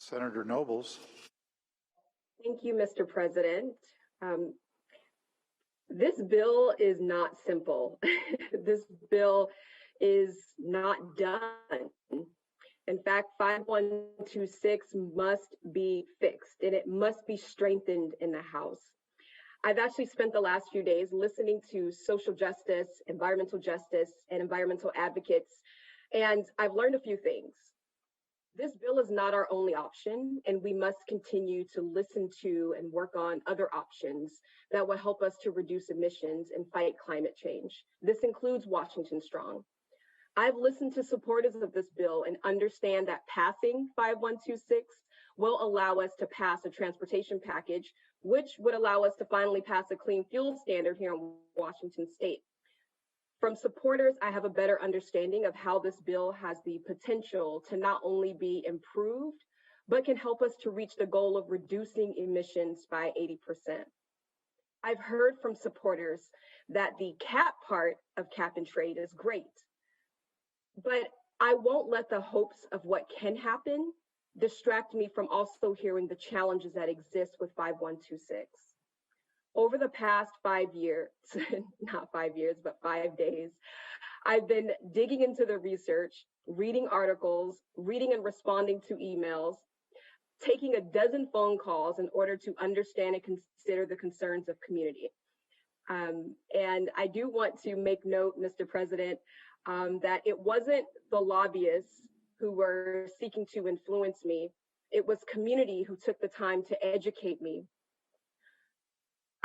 Senator Nobles. Thank you, Mr. President. This bill is not simple. This bill is not done. In fact, 5126 must be fixed and it must be strengthened in the House. I've actually spent the last few days listening to social justice, environmental justice, and environmental advocates, and I've learned a few things. This bill is not our only option, and we must continue to listen to and work on other options that will help us to reduce emissions and fight climate change. This includes Washington Strong. I've listened to supporters of this bill and understand that passing 5126 will allow us to pass a transportation package, which would allow us to finally pass a clean fuel standard here in Washington State. From supporters, I have a better understanding of how this bill has the potential to not only be improved, but can help us to reach the goal of reducing emissions by 80%. I've heard from supporters that the cap part of cap and trade is great, but I won't let the hopes of what can happen distract me from also hearing the challenges that exist with 5126. Over the past 5 years, not 5 years, but 5 days, I've been digging into the research, reading articles, reading and responding to emails, taking a dozen phone calls in order to understand and consider the concerns of community. And I do want to make note, Mr. President, that it wasn't the lobbyists who were seeking to influence me. It was community who took the time to educate me.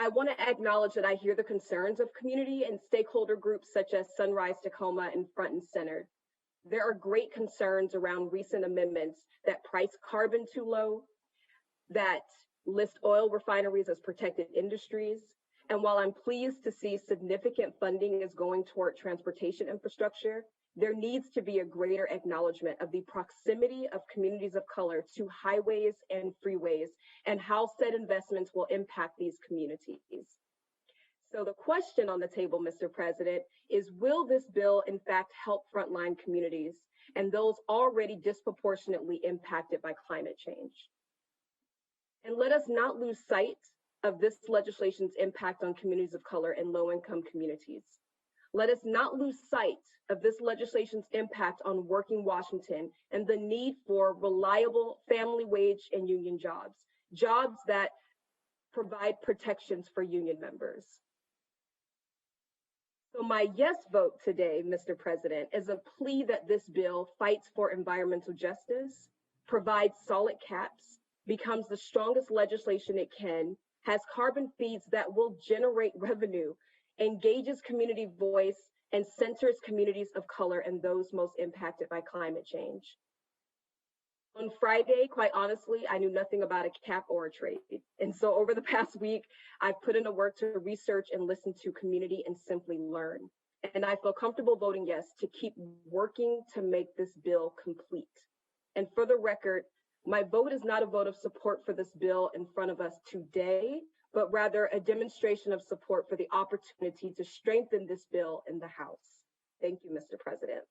I want to acknowledge that I hear the concerns of community and stakeholder groups such as Sunrise Tacoma and Front and Center. There are great concerns around recent amendments that price carbon too low, that list oil refineries as protected industries. And while I'm pleased to see significant funding is going toward transportation infrastructure, there needs to be a greater acknowledgement of the proximity of communities of color to highways and freeways and how said investments will impact these communities. So the question on the table, Mr. President, is will this bill in fact help frontline communities and those already disproportionately impacted by climate change? And let us not lose sight of this legislation's impact on communities of color and low-income communities. Let us not lose sight of this legislation's impact on working Washington and the need for reliable family wage and union jobs, jobs that provide protections for union members. So my yes vote today, Mr. President, is a plea that this bill fights for environmental justice, provides solid caps, becomes the strongest legislation it can, has carbon fees that will generate revenue, engages community voice, and centers communities of color and those most impacted by climate change. On Friday, quite honestly, I knew nothing about a cap or a trade. And so over the past week, I've put in the work to research and listen to community and simply learn. And I feel comfortable voting yes to keep working to make this bill complete. And for the record, my vote is not a vote of support for this bill in front of us today, but rather a demonstration of support for the opportunity to strengthen this bill in the House. Thank you, Mr. President.